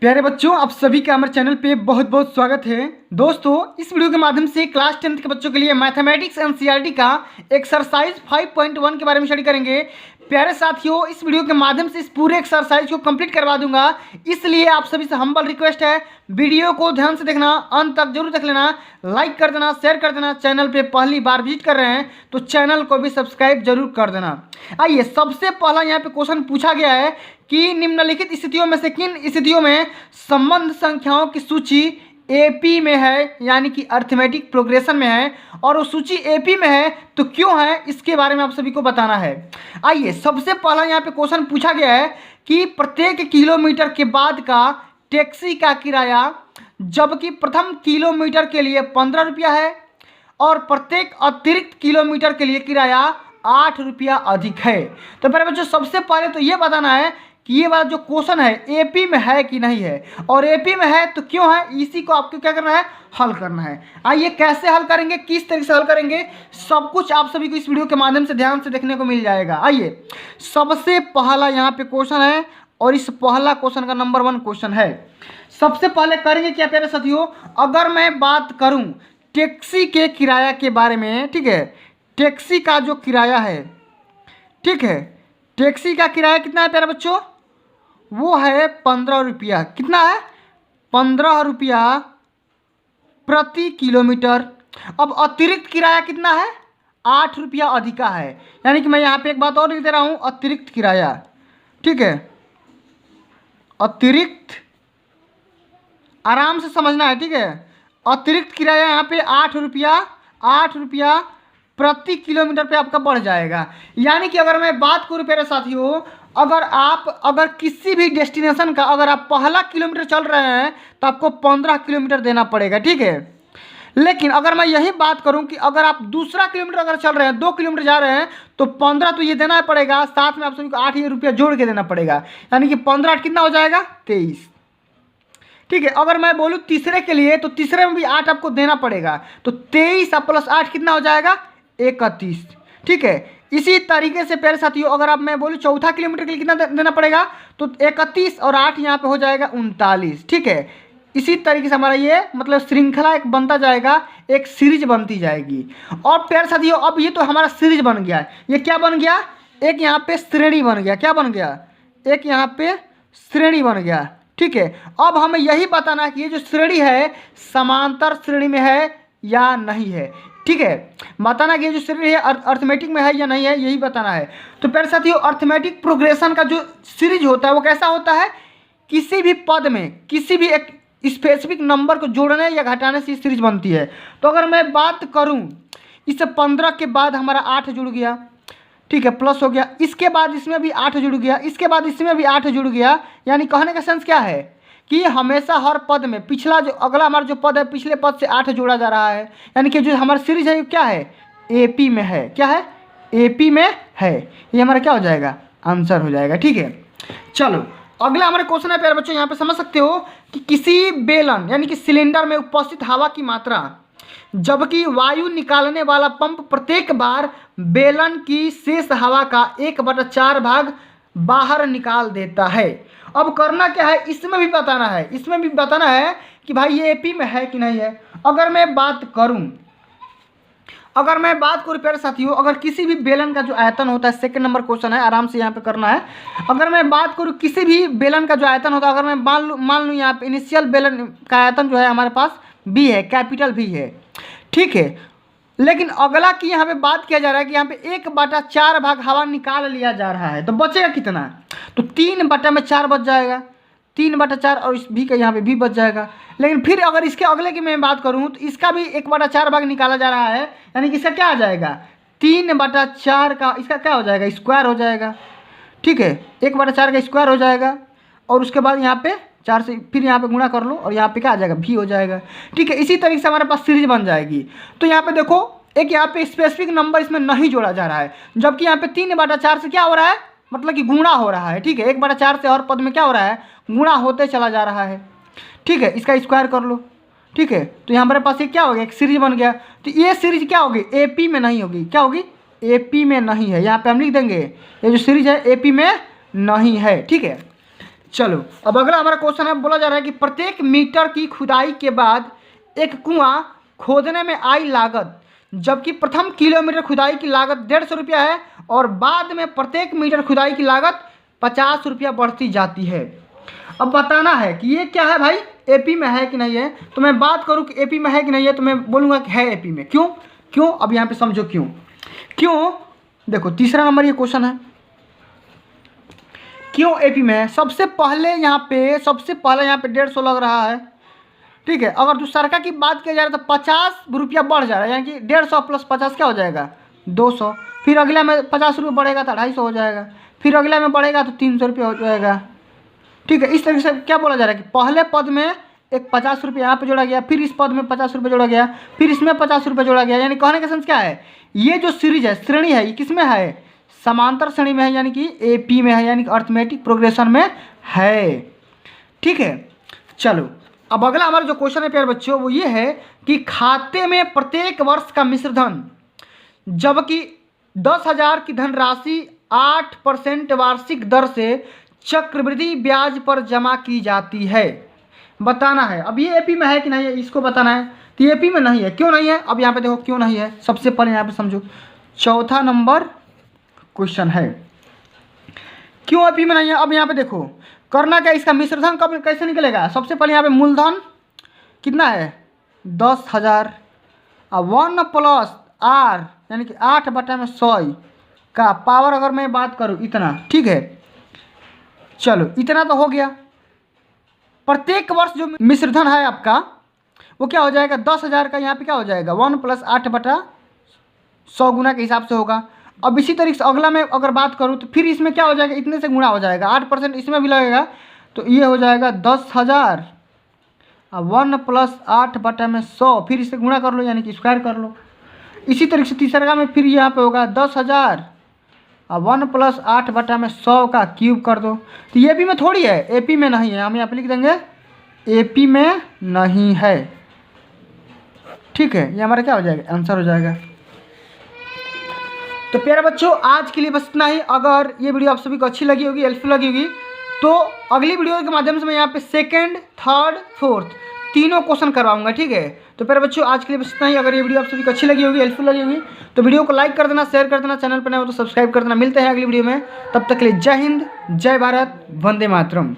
प्यारे बच्चों, आप सभी का हमारे चैनल पे बहुत बहुत स्वागत है। दोस्तों, इस वीडियो के माध्यम से क्लास 10th के बच्चों के लिए मैथमेटिक्स एनसीईआरटी का एक्सरसाइज 5.1 के बारे में स्टडी करेंगे। प्यारे साथियों, इस वीडियो के माध्यम से इस पूरे एक्सरसाइज को कंप्लीट करवा दूंगा, इसलिए आप सभी से हम्बल रिक्वेस्ट है, वीडियो को ध्यान से देखना, अंत तक जरूर देख लेना, लाइक कर देना, शेयर कर देना। चैनल पे पहली बार विजिट कर रहे हैं तो चैनल को भी सब्सक्राइब जरूर कर देना। आइए, सबसे पहला यहाँ पे क्वेश्चन पूछा गया है कि निम्नलिखित स्थितियों में से किन स्थितियों में संबंध संख्याओं की सूची एपी में है, यानी कि अर्थमेटिक प्रोग्रेशन में है, और वो सूची एपी में है तो क्यों है, इसके बारे में आप सभी को बताना है। आइए, सबसे पहला यहाँ पे क्वेश्चन पूछा गया है कि प्रत्येक किलोमीटर के बाद का टैक्सी का किराया जबकि प्रथम किलोमीटर के लिए 15 रुपया है और प्रत्येक अतिरिक्त किलोमीटर के लिए किराया 8 रुपया अधिक है। तो मेरे बच्चों, सबसे पहले तो ये बताना है कि ये वाला जो क्वेश्चन है एपी में है कि नहीं है, और एपी में है तो क्यों है, इसी को आपको क्या करना है, हल करना है। आइए, कैसे हल करेंगे, किस तरीके से हल करेंगे, सब कुछ आप सभी को इस वीडियो के माध्यम से ध्यान से देखने को मिल जाएगा। आइए, सबसे पहला यहाँ पे क्वेश्चन है और इस पहला क्वेश्चन का नंबर 1 क्वेश्चन है। सबसे पहले करेंगे क्या प्यारे साथियों, अगर मैं बात करूं टैक्सी के किराया के बारे में, ठीक है, टैक्सी का जो किराया है, ठीक है, टैक्सी का किराया कितना है प्यारे बच्चों, वो है 15 रुपया। कितना है, 15 रुपया प्रति किलोमीटर। अब अतिरिक्त किराया कितना है, 8 रुपया अधिका है। यानी कि मैं यहाँ पे एक बात और लिख दे रहा हूँ, अतिरिक्त किराया, ठीक है, अतिरिक्त, आराम से समझना है, ठीक है। अतिरिक्त किराया यहाँ पे 8 रुपया प्रति किलोमीटर पे आपका बढ़ जाएगा। यानी कि अगर मैं बात करूँ प्यारे साथियों, अगर किसी भी डेस्टिनेशन का अगर आप पहला किलोमीटर चल रहे हैं तो आपको 15 किलोमीटर देना पड़ेगा, ठीक है। लेकिन अगर मैं यही बात करूं कि अगर आप दूसरा किलोमीटर अगर चल रहे हैं, 2 किलोमीटर जा रहे हैं, तो 15 तो ये देना पड़ेगा, साथ में आप सभी को 8 रुपया जोड़ के देना पड़ेगा। यानी कि 15 8 कितना हो जाएगा, 23, ठीक है। अगर मैं बोलूँ तीसरे के लिए तो तीसरे में भी 8 आपको देना पड़ेगा, तो 23 प्लस 8 कितना हो जाएगा, 31, ठीक है। इसी तरीके से प्यारे साथियों, अगर आप मैं बोलूँ चौथा किलोमीटर के लिए कितना देना पड़ेगा, तो 31 और 8 यहाँ पे हो जाएगा 39, ठीक है। इसी तरीके से हमारा ये मतलब श्रृंखला एक बनता जाएगा, एक सीरीज बनती जाएगी। और प्यारे साथियों, अब ये तो हमारा सीरीज बन गया, ये क्या बन गया, एक यहाँ पे श्रेणी बन गया। क्या बन गया, एक यहाँ पे श्रेणी बन गया, ठीक है। अब हमें यही बताना है कि ये जो श्रेणी है समांतर श्रेणी में है या नहीं है, ठीक है। बताना कि ये जो श्रेणी है अर्थमेटिक में है या नहीं है, यही बताना है। तो प्यारे साथियों, अर्थमेटिक प्रोग्रेशन का जो सीरीज होता है वो कैसा होता है, किसी भी पद में किसी भी एक स्पेसिफिक नंबर को जोड़ने या घटाने से सीरीज बनती है। तो अगर मैं बात करूं, इस 15 के बाद हमारा 8 जुड़ गया, ठीक है, प्लस हो गया, इसके बाद इसमें भी 8 जुड़ गया, इसके बाद इसमें भी 8 जुड़ गया। यानी कहने का सेंस क्या है कि हमेशा हर पद में पिछला जो अगला हमारा जो पद है, पिछले पद से 8 जोड़ा जा रहा है। यानी कि जो हमारा सीरीज है क्या है, एपी में है। क्या है, एपी में है। ये हमारा क्या हो जाएगा, आंसर हो जाएगा, ठीक है। चलो, अगला हमारा क्वेश्चन है प्यारे बच्चों, यहाँ पे समझ सकते हो कि किसी बेलन यानी कि सिलेंडर में उपस्थित हवा की मात्रा जबकि वायु निकालने वाला पंप प्रत्येक बार बेलन की शेष हवा का 1/4 भाग बाहर निकाल देता है। अब करना क्या है, इसमें भी बताना है कि भाई ये एपी में है कि नहीं है। अगर मैं बात करूं प्यारे साथियों, अगर किसी भी बेलन का जो आयतन होता है, सेकंड नंबर क्वेश्चन है, आराम से यहाँ पे करना है। अगर मैं बात करूं किसी भी बेलन का जो आयतन होता है, अगर मैं मान लूँ यहाँ पे इनिशियल बेलन का आयतन जो है हमारे पास बी है, कैपिटल भी है, ठीक है। लेकिन अगला की यहाँ पे बात किया जा रहा है कि यहाँ पे 1/4 भाग हवा निकाल लिया जा रहा है, तो बचेगा कितना, तो 3/4 बच जाएगा, 3/4, और इस भी का यहाँ पे भी बच जाएगा। लेकिन फिर अगर इसके अगले की मैं बात करूँ तो इसका भी 1/4 भाग निकाला जा रहा है। यानी कि इसका क्या आ जाएगा, 3/4 का इसका क्या हो जाएगा, स्क्वायर हो जाएगा, ठीक है। 1/4 का स्क्वायर हो जाएगा, और उसके बाद यहाँ पे 4 से फिर यहाँ पे गुणा कर लो, और यहाँ पे क्या आ जाएगा, भी हो जाएगा, ठीक है। इसी तरीके से हमारे पास सीरीज बन जाएगी। तो यहाँ पे देखो, एक यहाँ पे स्पेसिफिक नंबर इसमें नहीं जोड़ा जा rहा है, जबकि यहाँ पे 3/4 से क्या हो रहा है, मतलब कि गुणा हो रहा है, ठीक है। 1/4 से हर पद में क्या हो रहा है, गुणा होते चला जा रहा है, ठीक है। इसका स्क्वायर कर लो, ठीक है। तो यहाँ हमारे पास ये क्या हो गया, एक सीरीज बन गया। तो ये सीरीज क्या होगी, एपी में नहीं होगी। क्या होगी, एपी में नहीं है। यहाँ पे हम लिख देंगे ये जो सीरीज है एपी में नहीं है, ठीक है। चलो अब अगला हमारा क्वेश्चन है, बोला जा रहा है कि प्रत्येक मीटर की खुदाई के बाद एक कुआं खोदने में आई लागत, जबकि प्रथम किलोमीटर खुदाई की लागत 150 रुपया है और बाद में प्रत्येक मीटर खुदाई की लागत 50 रुपया बढ़ती जाती है। अब बताना है कि ये क्या है भाई, एपी में है कि नहीं है। तो मैं बात करूं कि एपी में है कि नहीं है, तो मैं बोलूँगा कि है एपी में। क्यों क्यों, अब यहाँ पे समझो क्यों क्यों। देखो तीसरा नंबर ये क्वेश्चन है, क्यों एपी में है। सबसे पहले यहाँ पे 150 लग रहा है, ठीक है। अगर दूसरका की बात किया जा रहा है तो 50 रुपया बढ़ जा रहा है, यानी कि 150 प्लस 50 क्या हो जाएगा 200। फिर अगला में 50 रुपये बढ़ेगा तो 250 हो जाएगा, फिर अगला में बढ़ेगा तो 300 रुपया हो जाएगा, ठीक है। इस तरीके से क्या बोला जा रहा है कि पहले पद में एक 50 रुपये यहाँ पे जोड़ा गया, फिर इस पद में 50 रुपये जोड़ा गया, फिर इसमें 50 रुपये जोड़ा गया। यानी कहने का सेंस क्या है, ये जो सीरीज है, श्रेणी है, ये किस में है, समांतर श्रेणी में है, यानी कि एपी में है, यानी कि अर्थमेटिक प्रोग्रेशन में है, ठीक है। चलो अब अगला हमारा जो क्वेश्चन है प्यारे बच्चों वो ये है कि खाते में प्रत्येक वर्ष का मिश्रधन, जबकि 10,000 की धनराशि 8% वार्षिक दर से चक्रवृद्धि ब्याज पर जमा की जाती है। बताना है अब ये एपी में है कि नहीं है, इसको बताना है। तो एपी में नहीं है, क्यों नहीं है, अब यहाँ पे देखो क्यों नहीं है। सबसे पहले यहाँ पे समझो, चौथा नंबर क्वेश्चन है क्यों एपी में नहीं है। अब यहाँ पे देखो करना क्या, इसका मिश्रधन कब कैसे निकलेगा। सबसे पहले यहाँ पे मूलधन कितना है 10,000 और 1 प्लस आर यानी कि 8/100 का पावर अगर मैं बात करूँ इतना, ठीक है। चलो इतना तो हो गया। प्रत्येक वर्ष जो मिश्रधन है आपका वो क्या हो जाएगा 10,000 का, यहाँ पे क्या हो जाएगा 1 प्लस 8/100 गुना के हिसाब से होगा। अब इसी तरीके से अगला में अगर बात करूँ तो फिर इसमें क्या हो जाएगा, इतने से गुणा हो जाएगा, 8% इसमें भी लगेगा, तो ये हो जाएगा 10,000 और 1 प्लस 8/100, फिर इसे गुणा कर लो यानी कि स्क्वायर कर लो। इसी तरीके से तीसरा में फिर यहाँ पे होगा 10,000 और 1 प्लस 8/100 का क्यूब कर दो। तो ये एपी में थोड़ी है, एपी में नहीं है, हम यहाँ पे लिख देंगे एपी में नहीं है, ठीक है। ये हमारा क्या हो जाएगा, आंसर हो जाएगा। तो प्यारे बच्चों आज के लिए बस इतना ही। अगर ये वीडियो आप सभी को अच्छी लगी होगी, हेल्पफुल लगी होगी, तो अगली वीडियो के माध्यम से मैं यहाँ पे सेकंड, थर्ड, फोर्थ तीनों क्वेश्चन करवाऊंगा, ठीक है। तो प्यारे बच्चों आज के लिए बस इतना ही। अगर ये वीडियो आप सभी को अच्छी लगी होगी, हेल्पफुल लगी होगी, तो वीडियो को लाइक कर देना, शेयर कर देना, चैनल पर नए हो तो सब्सक्राइब कर देना। मिलते हैं अगली वीडियो में, तब तक के लिए जय हिंद, जय भारत, वंदे मातरम।